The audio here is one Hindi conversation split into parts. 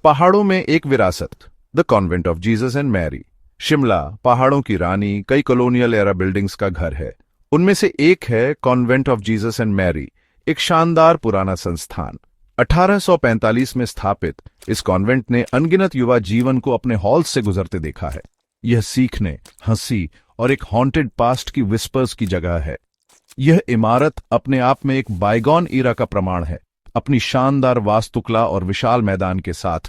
पहाड़ों में एक विरासत, the convent of Jesus and Mary. Shimla पहाड़ों की रानी, कई कॉलोनियल एरा बिल्डिंग्स का घर है। उनमें से एक है convent of Jesus and Mary, एक शानदार पुराना संस्थान। 1845 में स्थापित इस कॉन्वेंट ने अनगिनत युवा जीवन को अपने हॉल्स से गुजरते देखा है। यह सीखने, हंसी और एक हॉन्टेड पास्ट की विस्पर्स की जगह है। यह इमारत अपने आप में एक बायगॉन ईरा का प्रमाण है, अपनी शानदार वास्तुकला और विशाल मैदान के साथ।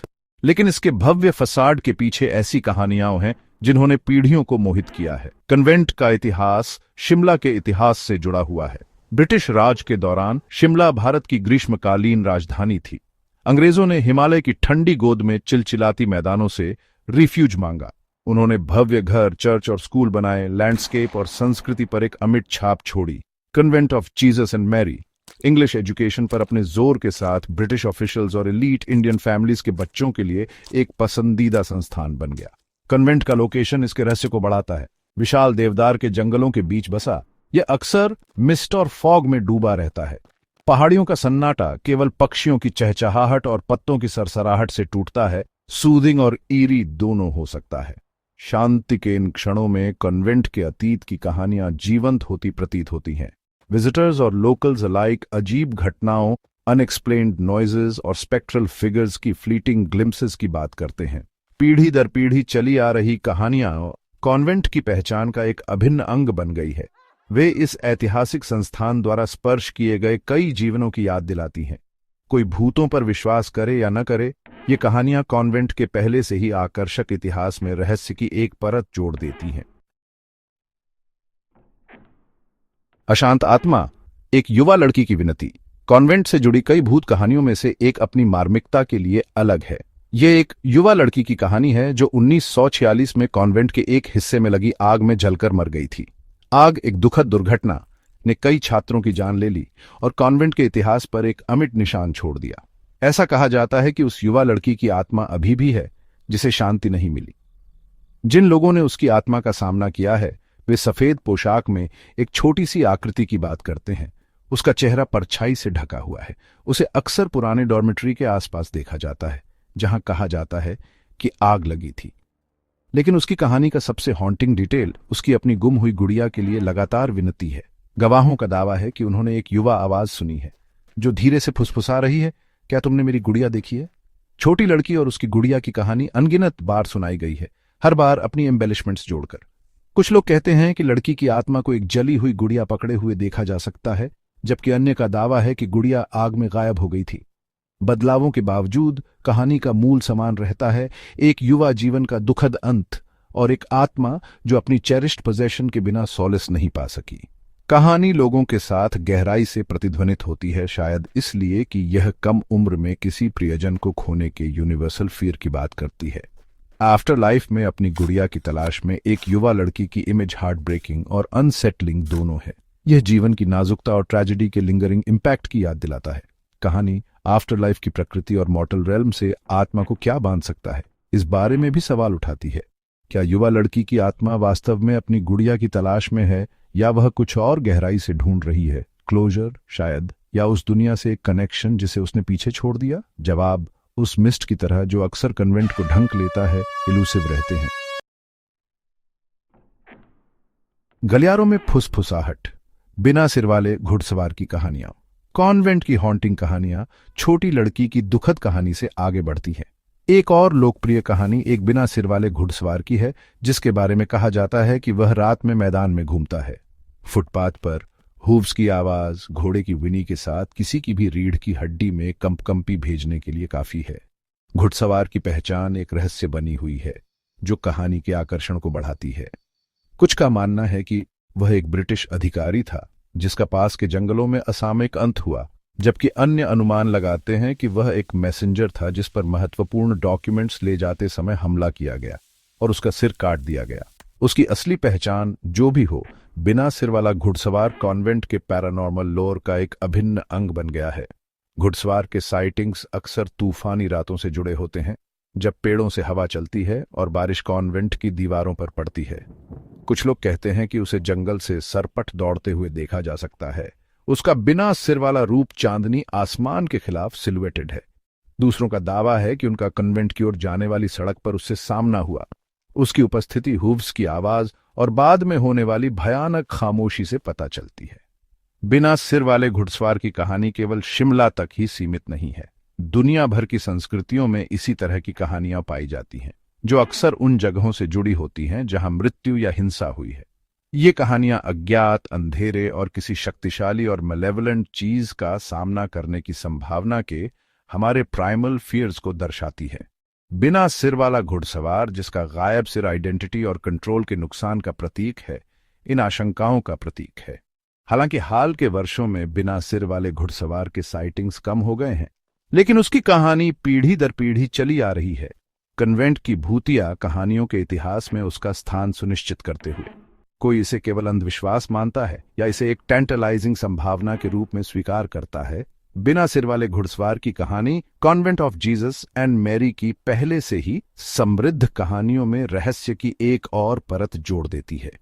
लेकिन इसके भव्य फसाड के पीछे ऐसी कहानियां हैं जिन्होंने पीढ़ियों को मोहित किया है। कन्वेंट का इतिहास शिमला के इतिहास से जुड़ा हुआ है। ब्रिटिश राज के दौरान शिमला भारत की ग्रीष्मकालीन राजधानी थी। अंग्रेजों ने हिमालय की ठंडी गोद में चिलचिलाती मैदानों से रिफ्यूज मांगा। उन्होंने भव्य घर, चर्च और स्कूल बनाए, लैंडस्केप और संस्कृति पर एक अमिट छाप छोड़ी। Convent of Jesus and Mary English education पर अपने जोर के साथ ब्रिटिश ऑफिशियल्स और एलीट इंडियन फैमिलीज के बच्चों के लिए एक पसंदीदा संस्थान बन गया। कन्वेंट का लोकेशन इसके रहस्य को बढ़ाता है। विशाल देवदार के जंगलों के बीच बसा, यह अक्सर मिस्ट और फॉग में डूबा रहता है। पहाड़ियों का सन्नाटा केवल पक्षियों की चहचहाहट और पत्तों की सरसराहट से टूटता है। सूदिंग और ईरी दोनों हो सकता है। शांति के इन क्षणों में कन्वेंट के अतीत की कहानियां जीवंत होती प्रतीत होती हैं। विजिटर्स और लोकल्स अलाइक अजीब घटनाओं, अनएक्सप्लेन्ड नॉइजेस और स्पेक्ट्रल फिगर्स की फ्लीटिंग ग्लिम्पसेस की बात करते हैं। पीढ़ी दर पीढ़ी चली आ रही कहानियां कॉन्वेंट की पहचान का एक अभिन्न अंग बन गई है। वे इस ऐतिहासिक संस्थान द्वारा स्पर्श किए गए कई जीवनों की याद दिलाती हैं। कोई भूतों पर विश्वास करे या न करे, ये कहानियां कॉन्वेंट के पहले से ही आकर्षक इतिहास में रहस्य की एक परत जोड़ देती हैं। अशांत आत्मा, एक युवा लड़की की विनती। कॉन्वेंट से जुड़ी कई भूत कहानियों में से एक अपनी मार्मिकता के लिए अलग है। यह एक युवा लड़की की कहानी है जो 1946 में कॉन्वेंट के एक हिस्से में लगी आग में जलकर मर गई थी। आग, एक दुखद दुर्घटना, ने कई छात्रों की जान ले ली और कॉन्वेंट के इतिहास पर एक अमिट निशान छोड़ दिया। ऐसा कहा जाता है कि उस युवा लड़की की आत्मा अभी भी है जिसे शांति नहीं मिली। जिन लोगों ने उसकी आत्मा का सामना किया है वे सफेद पोशाक में एक छोटी सी आकृति की बात करते हैं। उसका चेहरा परछाई से ढका हुआ है। उसे अक्सर पुराने डॉर्मेट्री के आसपास देखा जाता है जहां कहा जाता है कि आग लगी थी। लेकिन उसकी कहानी का सबसे हॉन्टिंग डिटेल उसकी अपनी गुम हुई गुड़िया के लिए लगातार विनती है। गवाहों का दावा है कि उन्होंने एक युवा आवाज सुनी है जो धीरे से फुसफुसा रही है, क्या तुमने मेरी गुड़िया देखी है? छोटी लड़की और उसकी गुड़िया की कहानी अनगिनत बार सुनाई गई है, हर बार अपनी एम्बेलिशमेंट्स जोड़कर। कुछ लोग कहते हैं कि लड़की की आत्मा को एक जली हुई गुड़िया पकड़े हुए देखा जा सकता है, जबकि अन्य का दावा है कि गुड़िया आग में गायब हो गई थी। बदलावों के बावजूद कहानी का मूल समान रहता है, एक युवा जीवन का दुखद अंत और एक आत्मा जो अपनी चेरिश्ड पोजेशन के बिना सॉलिस नहीं पा सकी। कहानी लोगों के साथ गहराई से प्रतिध्वनित होती है, शायद इसलिए कि यह कम उम्र में किसी प्रियजन को खोने के यूनिवर्सल फियर की बात करती है। आफ्टर लाइफ में अपनी गुड़िया की तलाश में एक युवा लड़की की इमेज हार्ट ब्रेकिंग और अनसेटलिंग दोनों है। यह जीवन की नाजुकता और ट्रेजेडी के लिंगरिंग इम्पैक्ट की याद दिलाता है। कहानी आफ्टर लाइफ की प्रकृति और मॉर्टल रेल्म से आत्मा को क्या बांध सकता है, इस बारे में भी सवाल उठाती है। क्या युवा लड़की की आत्मा वास्तव में अपनी गुड़िया की तलाश में है या वह कुछ और गहराई से ढूंढ रही है? क्लोजर शायद, या उस दुनिया से एक कनेक्शन जिसे उसने पीछे छोड़ दिया? जवाब उस मिस्ट की तरह जो अक्सर कन्वेंट को ढंक लेता है, इलूसिव रहते हैं। गलियारों में फुसफुसाहट, बिना सिर वाले घुड़सवार की कहानियां। कॉन्वेंट की हॉन्टिंग कहानियां छोटी लड़की की दुखद कहानी से आगे बढ़ती हैं। एक और लोकप्रिय कहानी एक बिना सिर वाले घुड़सवार की है, जिसके बारे में कहा जाता है कि वह रात में मैदान में घूमता है। फुटपाथ पर हूव्स की आवाज घोड़े की विनी के साथ किसी की भी रीढ़ की हड्डी में कंपकंपी भेजने के लिए काफी है। घुड़सवार की पहचान एक रहस्य बनी हुई है जो कहानी के आकर्षण को बढ़ाती है। कुछ का मानना है कि वह एक ब्रिटिश अधिकारी था जिसका पास के जंगलों में असामयिक अंत हुआ, जबकि अन्य अनुमान लगाते हैं कि वह एक मैसेंजर था जिस पर महत्वपूर्ण डॉक्यूमेंट्स ले जाते समय हमला किया गया और उसका सिर काट दिया गया। उसकी असली पहचान जो भी हो, बिना सिर वाला घुड़सवार कॉन्वेंट के पैरानॉर्मल लोर का एक अभिन्न अंग बन गया है। घुड़सवार के साइटिंग्स अक्सर तूफानी रातों से जुड़े होते हैं, जब पेड़ों से हवा चलती है और बारिश कॉन्वेंट की दीवारों पर पड़ती है। कुछ लोग कहते हैं कि उसे जंगल से सरपट दौड़ते हुए देखा जा सकता है। उसका बिना सिर वाला रूप चांदनी आसमान के खिलाफ सिलुएटेड है। दूसरों का दावा है कि उनका कन्वेंट की ओर जाने वाली सड़क पर उससे सामना हुआ। उसकी उपस्थिति हूव्स की आवाज और बाद में होने वाली भयानक खामोशी से पता चलती है। बिना सिर वाले घुड़सवार की कहानी केवल शिमला तक ही सीमित नहीं है। दुनिया भर की संस्कृतियों में इसी तरह की कहानियां पाई जाती हैं, जो अक्सर उन जगहों से जुड़ी होती हैं जहां मृत्यु या हिंसा हुई है। ये कहानियां अज्ञात, अंधेरे और किसी शक्तिशाली और मेलेवलेंट चीज का सामना करने की संभावना के हमारे प्राइमल फियर्स को दर्शाती है। बिना सिर वाला घुड़सवार, जिसका गायब सिर आइडेंटिटी और कंट्रोल के नुकसान का प्रतीक है, इन आशंकाओं का प्रतीक है। हालांकि हाल के वर्षों में बिना सिर वाले घुड़सवार के साइटिंग्स कम हो गए हैं, लेकिन उसकी कहानी पीढ़ी दर पीढ़ी चली आ रही है, कन्वेंट की भूतिया कहानियों के इतिहास में उसका स्थान सुनिश्चित करते हुए। कोई इसे केवल अंधविश्वास मानता है या इसे एक टेंटलाइजिंग संभावना के रूप में स्वीकार करता है, बिना सिर वाले घुड़सवार की कहानी convent of Jesus and Mary की पहले से ही समृद्ध कहानियों में रहस्य की एक और परत जोड़ देती है।